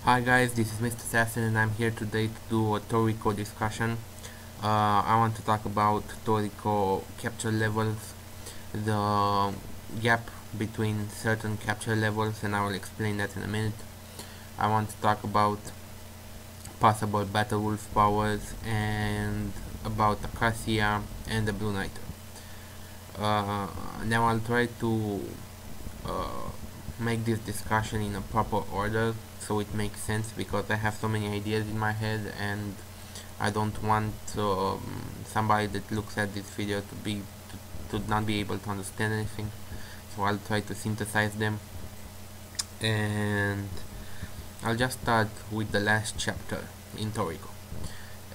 Hi guys, this is Mr. Assassin and I'm here today to do a Toriko discussion. I want to talk about Toriko capture levels, the gap between certain capture levels, and I will explain that in a minute. I want to talk about possible Battle Wolf powers and about Acacia and the Blue Nitro. Now I'll try to make this discussion in a proper order so it makes sense, because I have so many ideas in my head and I don't want somebody that looks at this video to not be able to understand anything. So I'll try to synthesize them, and I'll just start with the last chapter in Toriko.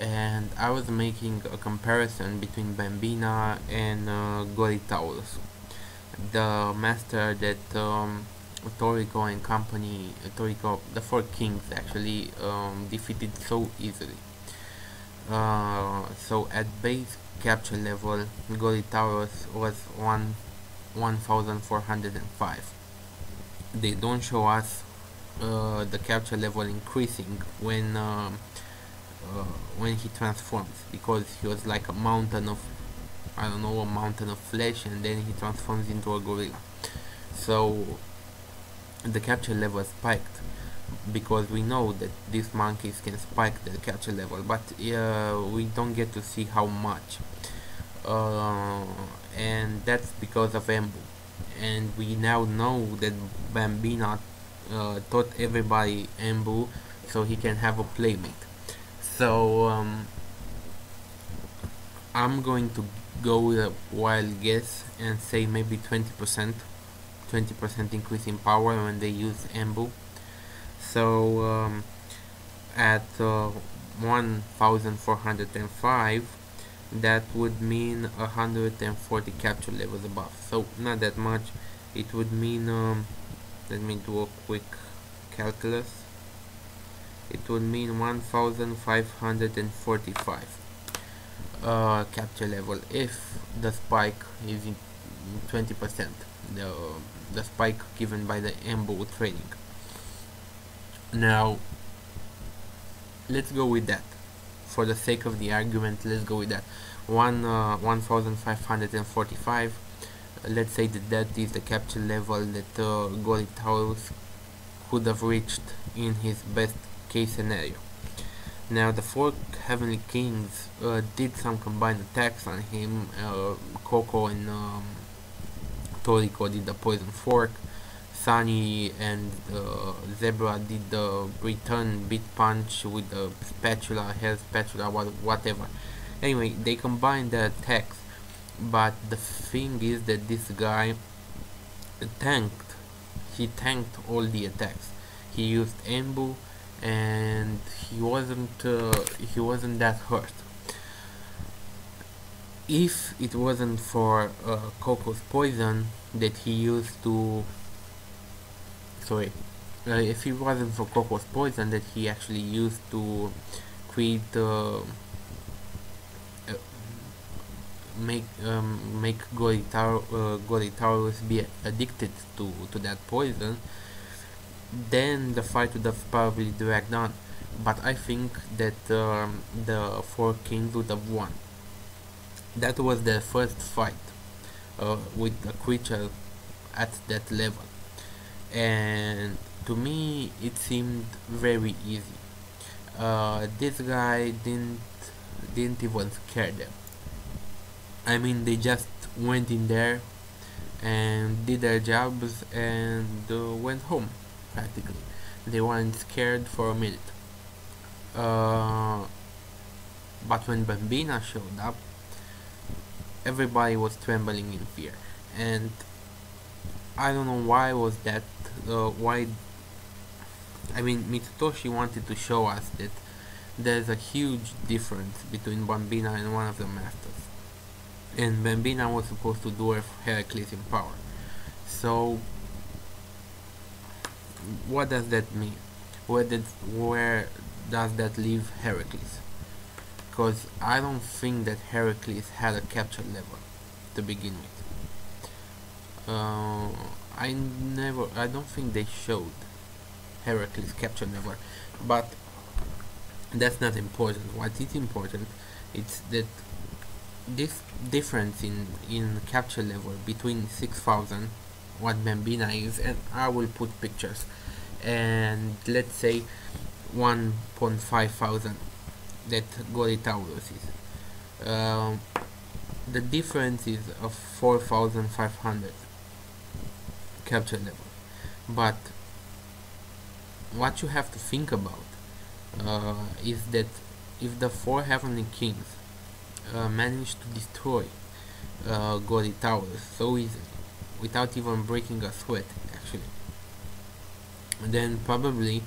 And I was making a comparison between Bambina and Goritaurus, the master that Toriko and company, the four kings actually defeated so easily. So at base capture level, Goritaurus was 1405. They don't show us the capture level increasing when he transforms, because he was like a mountain of, I don't know, a mountain of flesh, and then he transforms into a gorilla. So the capture level spiked, because we know that these monkeys can spike the capture level, but we don't get to see how much, and that's because of Embu. And we now know that Bambina taught everybody Embu so he can have a playmate. So I'm going to go with a wild guess and say maybe 20% increase in power when they use Embu. So at 1405, that would mean 140 capture levels above, so not that much. It would mean let me do a quick calculus. It would mean 1545 capture level if the spike is in 20%, the spike given by the Embu training. Now let's go with that. For the sake of the argument, let's go with that. 1545. Let's say that is the capture level that Goritaurus could have reached in his best case scenario. Now the four heavenly kings did some combined attacks on him. Coco and Toriko did the poison fork. Sunny and Zebra did the return beat punch with the spatula, hair spatula, whatever. Anyway, they combined the attacks, but the thing is that this guy tanked all the attacks. He used Embu and he wasn't that hurt. If it wasn't for Coco's poison that he used to, if it wasn't for Coco's poison that he actually used to create make Goritaurus be addicted to that poison, then the fight would have probably dragged on. But I think that the four kings would have won. That was their first fight with a creature at that level, and to me it seemed very easy. This guy didn't even scare them. I mean, they just went in there and did their jobs and went home practically. They weren't scared for a minute. But when Bambina showed up, everybody was trembling in fear, and I don't know why was that. Why? I mean, Mitsutoshi wanted to show us that there's a huge difference between Bambina and one of the masters, and Bambina was supposed to dwarf Heracles in power. So what does that mean? Where does that leave Heracles? Because I don't think that Heracles had a capture level to begin with. I don't think they showed Heracles capture level, but that's not important. What is important is that this difference in capture level between 6000, what Bambina is, and I will put pictures, and let's say 1.5 thousand that Goritaurus is. The difference is of 4500 capture level. But what you have to think about is that if the 4 heavenly kings manage to destroy Goritaurus so easily without even breaking a sweat, actually, then probably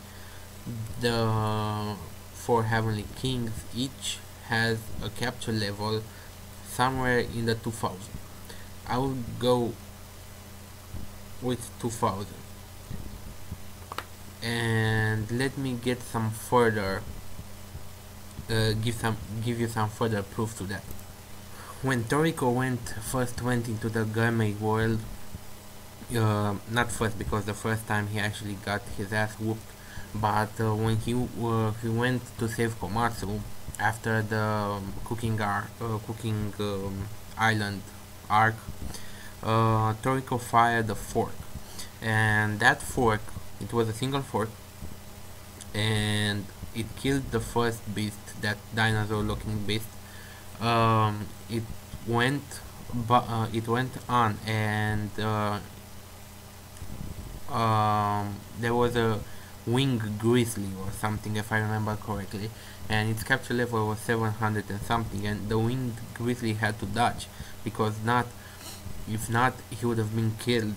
the 4 heavenly kings each has a capture level somewhere in the 2000. I would go with 2000, and let me get some further give you some further proof to that. When Toriko first went into the gourmet world, not first, because the first time he actually got his ass whooped, but when he went to save Komatsu after the cooking island arc, Toriko fired a fork, and that fork, it was a single fork, and it killed the first beast, that dinosaur looking beast. It went on, and there was a winged grizzly or something, if I remember correctly, and its capture level was 700 and something, and the winged grizzly had to dodge, because if not he would have been killed.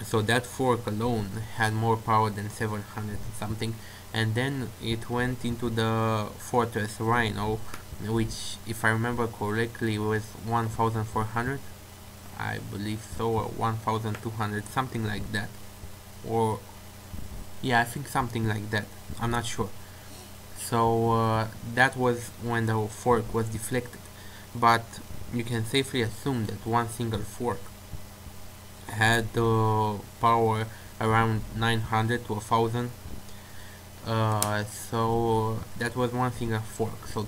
So that fork alone had more power than 700 and something. And then it went into the fortress Rhino, which, if I remember correctly, was 1400, I believe so, or 1200, something like that, or yeah, I think something like that, I'm not sure. So that was when the fork was deflected, but you can safely assume that one single fork had the power around 900 to 1000. So that was one single fork. So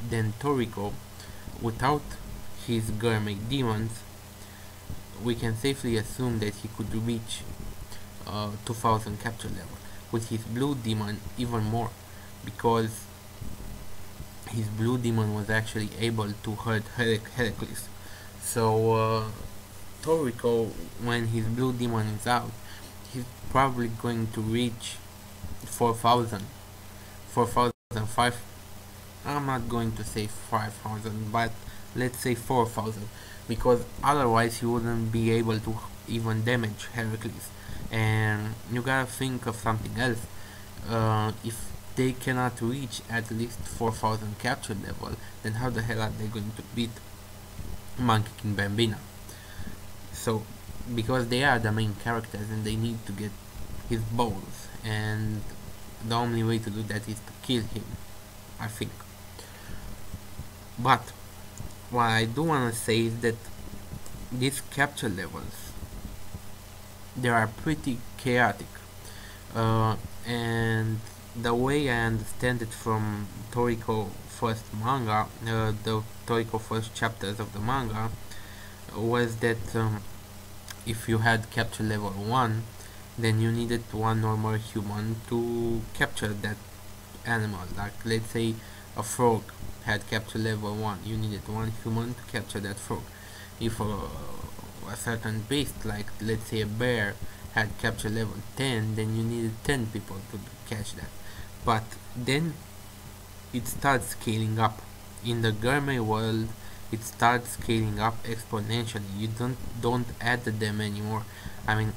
then Toriko, without his gourmet demons, we can safely assume that he could reach 2000 capture level. With his blue demon, even more, because his blue demon was actually able to hurt Heracles. So Toriko, when his blue demon is out, he's probably going to reach 4000, 4005. I'm not going to say 5000, but let's say 4000, because otherwise he wouldn't be able to even damage Heracles. And you gotta think of something else. If they cannot reach at least 4000 capture level, then how the hell are they going to beat Monkey King Bambina? So, because they are the main characters and they need to get his balls, and the only way to do that is to kill him, I think. But what I do want to say is that these capture levels, they are pretty chaotic, and the way I understand it from Toriko first manga, the Toriko first chapters of the manga, was that if you had capture level 1, then you needed one normal human to capture that animal. Like, let's say a frog had capture level 1, you needed one human to capture that frog. If a certain beast, like let's say a bear, had capture level 10, then you needed 10 people to catch that. But then it starts scaling up. In the gourmet world, it starts scaling up exponentially. You don't add them anymore. I mean,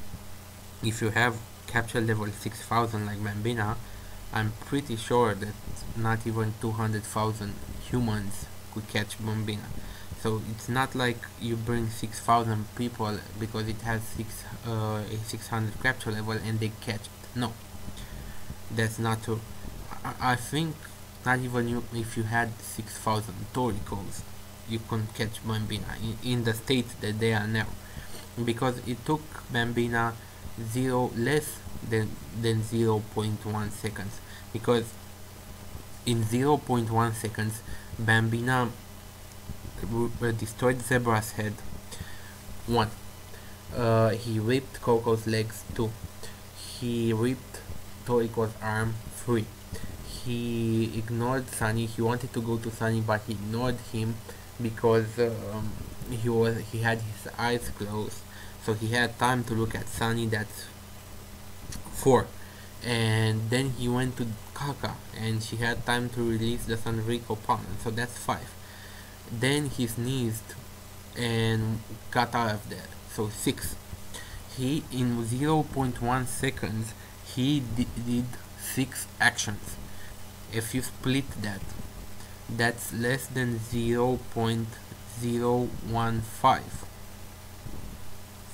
if you have capture level 6000 like Bambina, I'm pretty sure that not even 200,000 humans could catch Bambina. So it's not like you bring 6000 people because it has 600 capture level and they catch it. No, that's not true. I think not even if you had 6000 Torikos, you can catch Bambina in the state that they are now, because it took Bambina less than 0.1 seconds, because in 0.1 seconds Bambina destroyed Zebra's head. 1. He ripped Coco's legs. 2. He ripped Toriko's arm. 3. He ignored Sunny. He wanted to go to Sunny, but he ignored him because he had his eyes closed, so he had time to look at Sunny. That's 4. And then he went to Kaka, and she had time to release the Sanrico Palm, so that's 5. Then he sneezed and got out of there, so 6. He, in 0.1 seconds, he did 6 actions. If you split that, that's less than 0.015.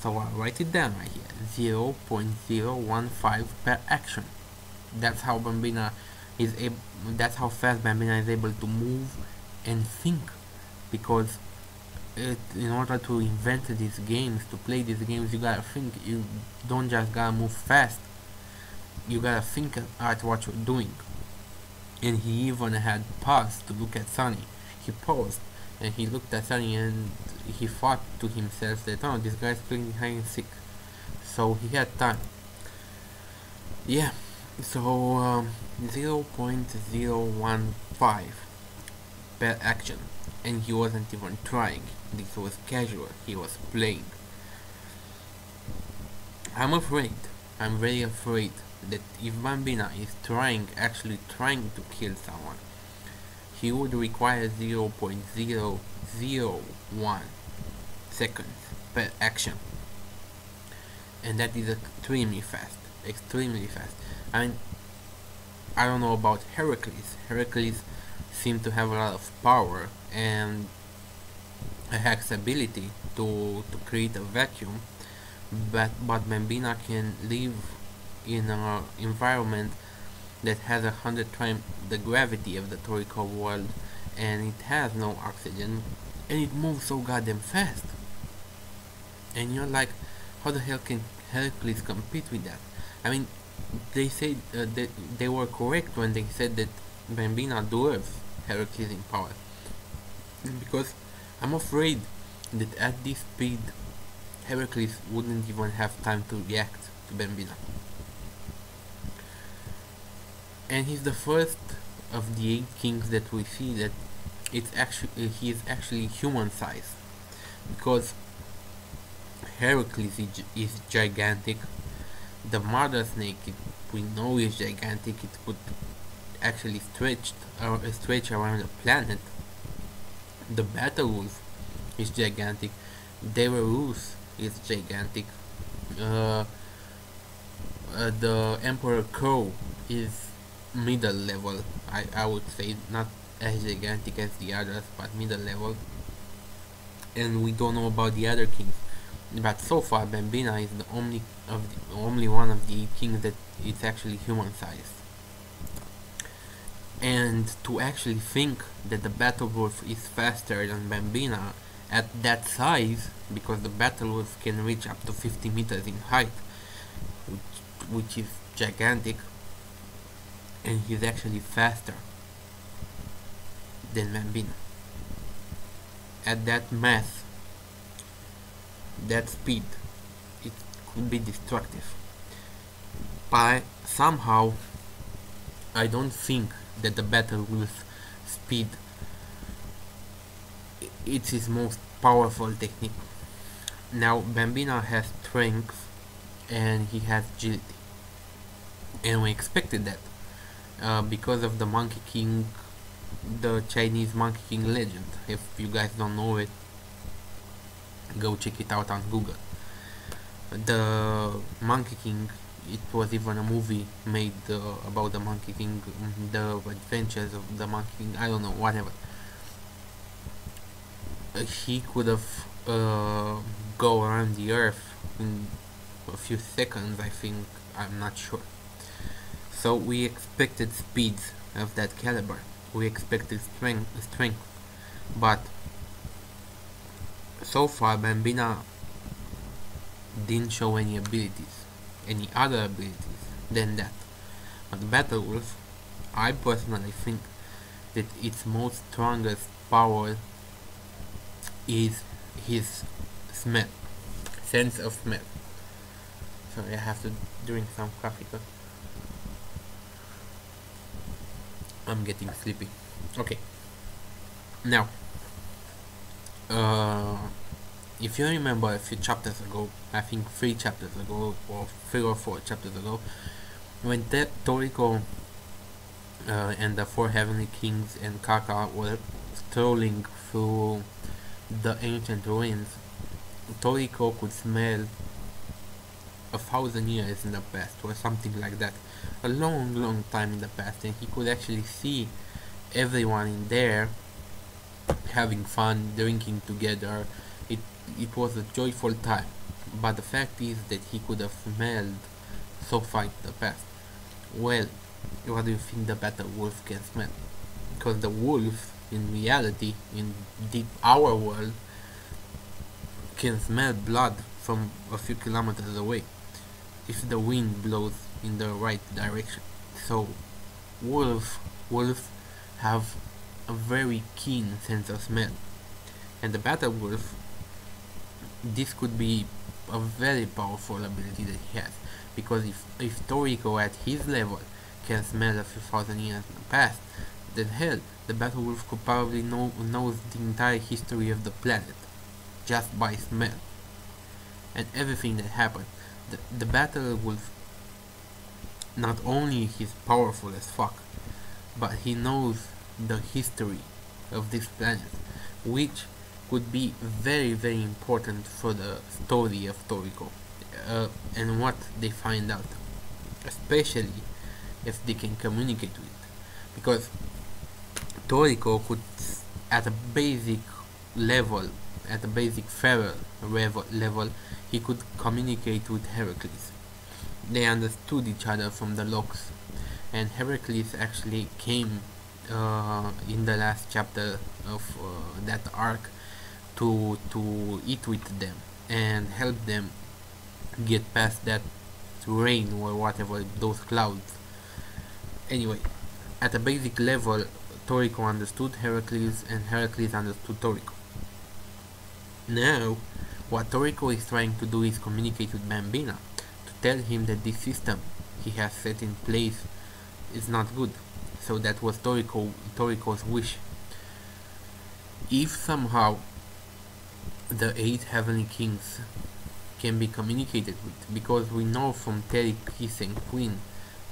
So I'll write it down right here, 0.015 per action. That's how Bambina is able. That's how fast Bambina is able to move and think, because in order to invent these games, to play these games, you gotta think. You don't just gotta move fast. You gotta think at what you're doing. And he even had paused to look at Sunny. He paused and he looked at Sunny, and he thought to himself that, oh, this guy's playing hide and seek. So he had time. Yeah, so 0.015 per action, and he wasn't even trying. This was casual. He was playing. I'm very afraid that if Bambina is actually trying to kill someone, he would require 0.001 seconds per action, and that is extremely fast. I mean, I don't know about Heracles. Heracles seemed to have a lot of power and a hack's ability to create a vacuum, but Bambina can live in an environment that has 100 times the gravity of the Toriko world, and it has no oxygen, and it moves so goddamn fast. And you're like, how the hell can Heracles compete with that? I mean, they said that they were correct when they said that Bambina dwarfs Heracles in power, because I'm afraid that at this speed Heracles wouldn't even have time to react to Bambina. And he's the first of the 8 kings that we see that he is actually human size, because Heracles is gigantic. The mother snake, we know, is gigantic. It could actually stretch around the planet. The battle wolf is gigantic. Deverus is gigantic. The Emperor Crow is middle level. I would say not as gigantic as the others, but middle level. And we don't know about the other kings, but so far Bambina is the only one of the 8 kings that it's actually human size. And to actually think that the battle wolf is faster than Bambina at that size, because the battle wolf can reach up to 50 meters in height, which is gigantic, and he's actually faster than Bambina. At that mass, that speed, it could be destructive. But somehow, I don't think that the battle wolf speed it's his most powerful technique. Now Bambina has strength and he has agility, and we expected that because of the Monkey King, the Chinese Monkey King legend. If you guys don't know it, go check it out on Google. The Monkey King, it was even a movie made about the Monkey King, the adventures of the Monkey King, I don't know, whatever. He could have go around the earth in a few seconds, I think, I'm not sure. So we expected speeds of that caliber, we expected strength, but so far Bambina didn't show any abilities. any other abilities than that. But Battle Wolf, I personally think that its most strongest power is his smell, sense of smell. Sorry, I have to drink some coffee because I'm getting sleepy. Okay, now, uh, if you remember a few chapters ago, I think 3 chapters ago, or 3 or 4 chapters ago, when Toriko and the 4 Heavenly Kings and Kaka were strolling through the ancient ruins, Toriko could smell 1,000 years in the past, or something like that, a long time in the past, and he could actually see everyone in there having fun, drinking together. It it was a joyful time. But the fact is that he could have smelled so far in the past. Well, what do you think the battle wolf can smell? Because the wolf, in reality, in our world, can smell blood from a few kilometers away if the wind blows in the right direction. So wolves have a very keen sense of smell, and the battle wolf, this could be a very powerful ability that he has, because if Toriko at his level can smell a few 1,000 years in the past, then hell, the battle wolf could probably knows the entire history of the planet just by smell and everything that happened. The battle wolf, not only he's powerful as fuck, but he knows the history of this planet, which could be very important for the story of Toriko, and what they find out, especially if they can communicate with it, because Toriko could, at a basic level, at a basic feral level, he could communicate with Heracles. They understood each other from the locks, and Heracles actually came in the last chapter of that arc to eat with them and help them get past that rain or whatever, those clouds. Anyway, at a basic level, Toriko understood Heracles and Heracles understood Toriko. Now, what Toriko is trying to do is communicate with Bambina to tell him that this system he has set in place is not good. So that was Toriko's wish. If somehow the 8 Heavenly Kings can be communicated with, because we know from Terry, Kiss and Queen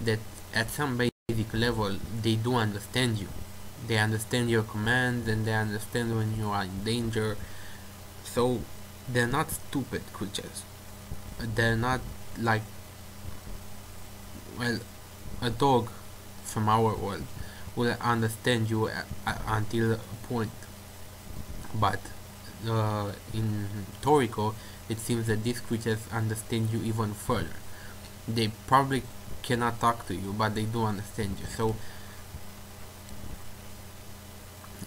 that at some basic level they do understand you. They understand your commands and they understand when you are in danger. So they're not stupid creatures. They're not like, well, a dog from our world will understand you until a point, but in Toriko it seems that these creatures understand you even further. They probably cannot talk to you, but they do understand you. So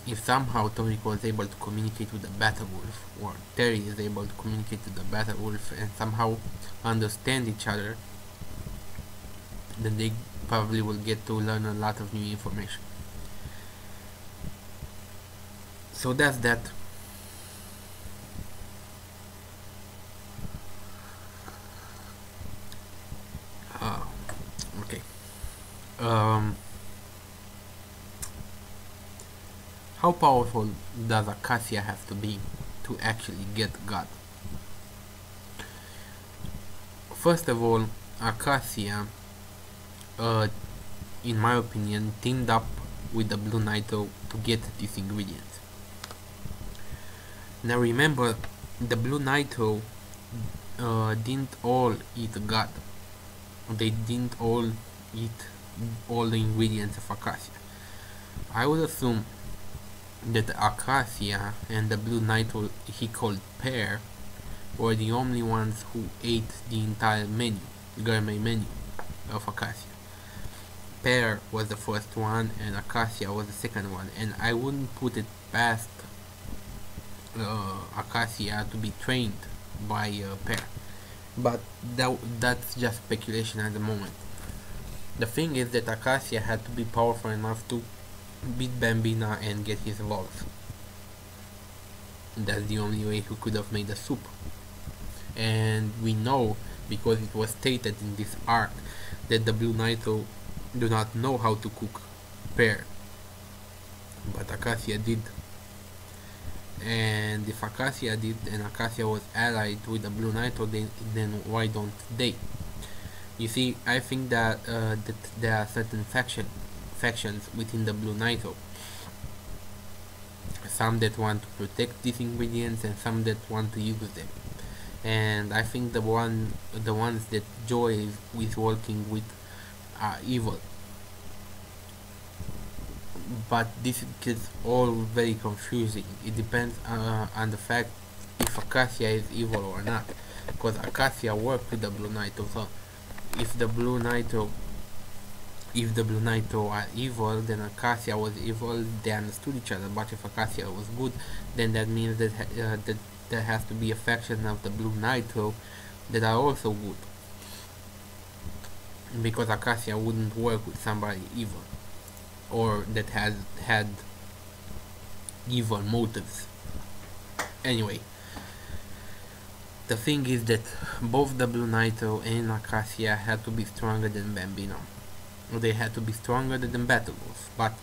if somehow Toriko is able to communicate with the battle wolf, or Terry is able to communicate with the battle wolf and somehow understand each other, then they probably will get to learn a lot of new information. So that's that. Okay. How powerful does Acacia have to be to actually get God? First of all, Acacia, in my opinion, teamed up with the blue nitro to get these ingredients. Now remember, the blue nitro didn't all eat God. They didn't all eat all the ingredients of Acacia. I would assume that Acacia and the blue nitro he called pair were the only ones who ate the entire menu, gourmet menu of Acacia. Pear was the first one and Acacia was the second one, and I wouldn't put it past Acacia to be trained by Pear. but that's just speculation at the moment. The thing is that Acacia had to be powerful enough to beat Bambina and get his evolve. That's the only way he could have made a soup. And we know, because it was stated in this arc, that the Blue Nitro do not know how to cook pear, but Acacia did. And if Acacia did, and Acacia was allied with the Blue Nitro, then why don't they? You see, I think that there are certain factions within the Blue Nitro. Some that want to protect these ingredients, and some that want to use them. And I think the ones that Joy is working with are evil. But this gets all very confusing. It depends on the fact if Acacia is evil or not, because Acacia worked with the Blue Nitro. So if the Blue Nitro are evil, then Acacia was evil. They understood each other. But if Acacia was good, then that means that there has to be a faction of the Blue Nitro that are also good, because Acacia wouldn't work with somebody evil or that has had evil motives. Anyway, the thing is that both the Blue Nitro and Acacia had to be stronger than Bambino. They had to be stronger than Battle Wolf, but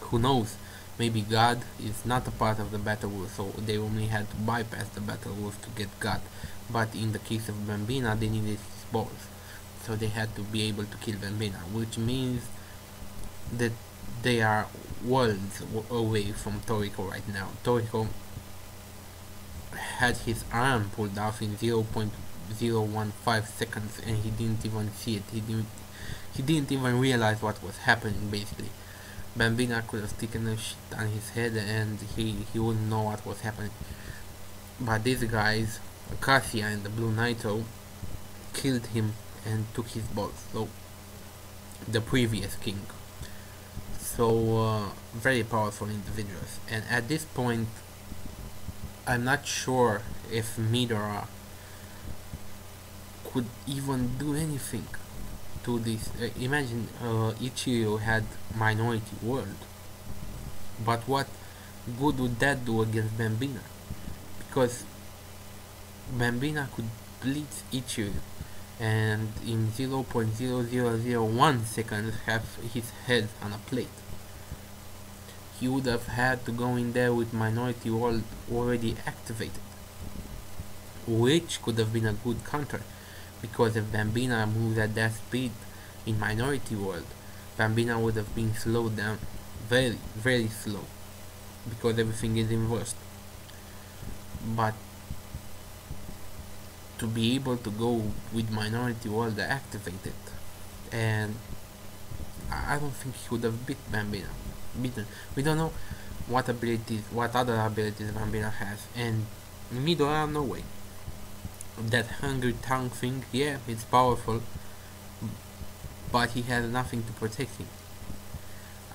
who knows, maybe God is not a part of the Battle Wolf, so they only had to bypass the Battle Wolf to get God. But in the case of Bambina, they needed his balls, so they had to be able to kill Bambina, which means that they are worlds away from Toriko right now. Toriko had his arm pulled off in 0.015 seconds, and he didn't even see it. He didn't even realize what was happening, basically. Bambina could have taken a shit on his head and he wouldn't know what was happening. But these guys, Acacia and the Blue Nitro, killed him and took his balls. So, the previous king. So, very powerful individuals. And at this point, I'm not sure if Midora could even do anything to this. Imagine Ichiro had minority world, but what good would that do against Bambina? Because Bambina could blitz Ichiro and in 0.0001 seconds have his head on a plate. He would have had to go in there with minority world already activated, which could have been a good counter, because if Bambina moves at that speed in minority world, Bambina would have been slowed down very, very slow, because everything is inversed. But to be able to go with minority world activated, and I don't think he would have beaten. We don't know what other abilities Bambina has, and Midora, no way. That hungry tongue thing, yeah, it's powerful, but he has nothing to protect him.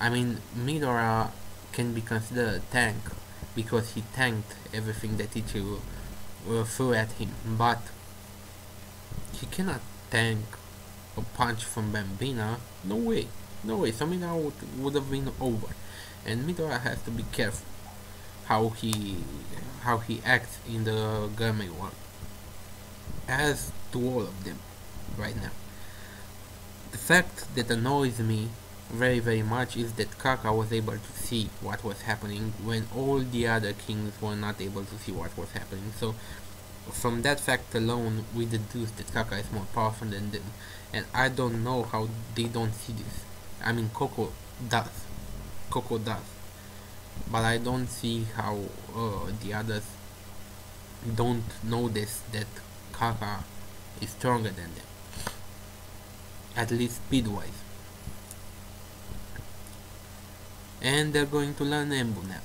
I mean, Midora can be considered a tank because he tanked everything that Ichigo threw at him, but he cannot tank a punch from Bambina. No way, no way. So Midora would have been over, and Midora has to be careful how he acts in the Gourmet world, as to all of them right now. The fact that annoys me very, very much is that Kaka was able to see what was happening when all the other kings were not able to see what was happening. So from that fact alone, we deduce that Kaka is more powerful than them, and I don't know how they don't see this. I mean, Coco does, but I don't see how the others don't notice that Kaka is stronger than them, at least speed wise. And they're going to learn Embu now,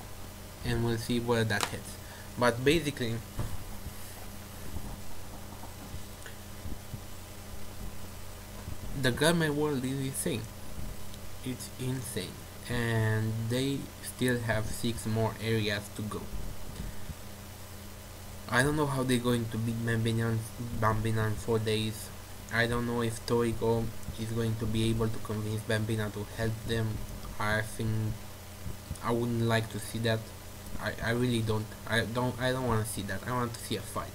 and we'll see where that heads. But basically, the Gourmet world is insane. It's insane, and they still have 6 more areas to go. I don't know how they're going to beat Bambina in 4 days. I don't know if Toriko is going to be able to convince Bambina to help them. I think I wouldn't like to see that. I really don't. I don't want to see that. I want to see a fight.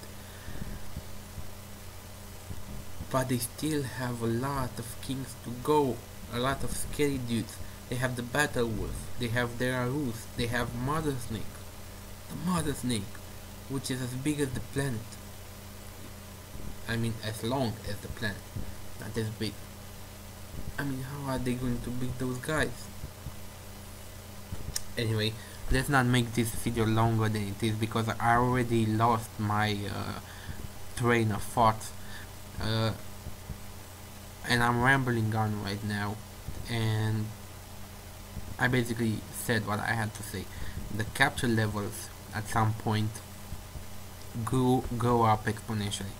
But they still have a lot of kings to go. A lot of scary dudes. They have the Battle Wolf. They have their Arus. They have Mother Snake. The Mother Snake, which is as big as the planet. I mean, as long as the planet, not as big. I mean, how are they going to beat those guys? Anyway, let's not make this video longer than it is, because I already lost my train of thought, and I'm rambling on right now, and I basically said what I had to say. The capture levels at some point go up exponentially.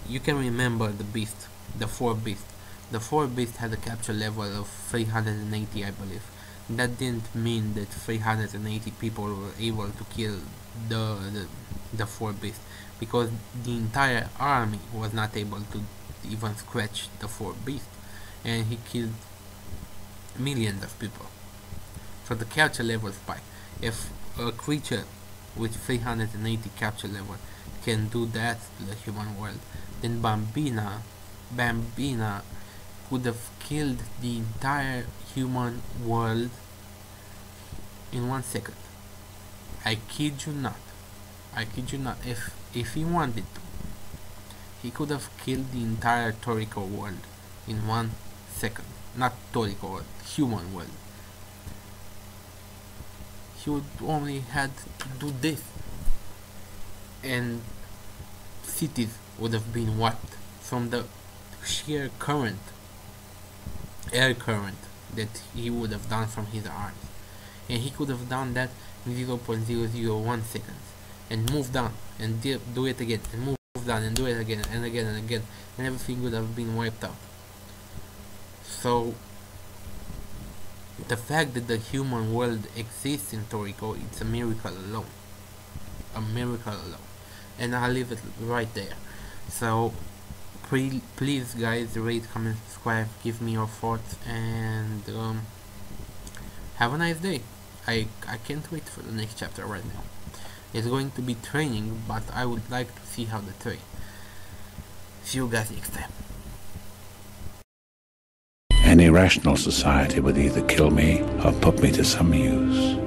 You can remember the beast, the 4 beast. The 4 beast had a capture level of 380, I believe. That didn't mean that 380 people were able to kill the 4 beast, because the entire army was not able to even scratch the 4 beast, and he killed millions of people. So the capture level spike. If a creature with 380 capture level can do that to the human world, then Bambina could have killed the entire human world in 1 second. I kid you not. If he wanted to, he could have killed the entire Toriko world in 1 second. Not Toriko world, human world. He would only had to do this, and cities would have been wiped from the sheer air current that he would have done from his arms. And he could have done that in 0.001 seconds, and moved on and do it again, and moved on and do it again and again and again, and everything would have been wiped out. So the fact that the human world exists in Toriko, it's a miracle alone. A miracle alone. And I'll leave it right there. So please guys, rate, comment, subscribe, give me your thoughts, and have a nice day. I can't wait for the next chapter right now. It's going to be training, but I would like to see how they train. See you guys next time. Any rational society would either kill me or put me to some use.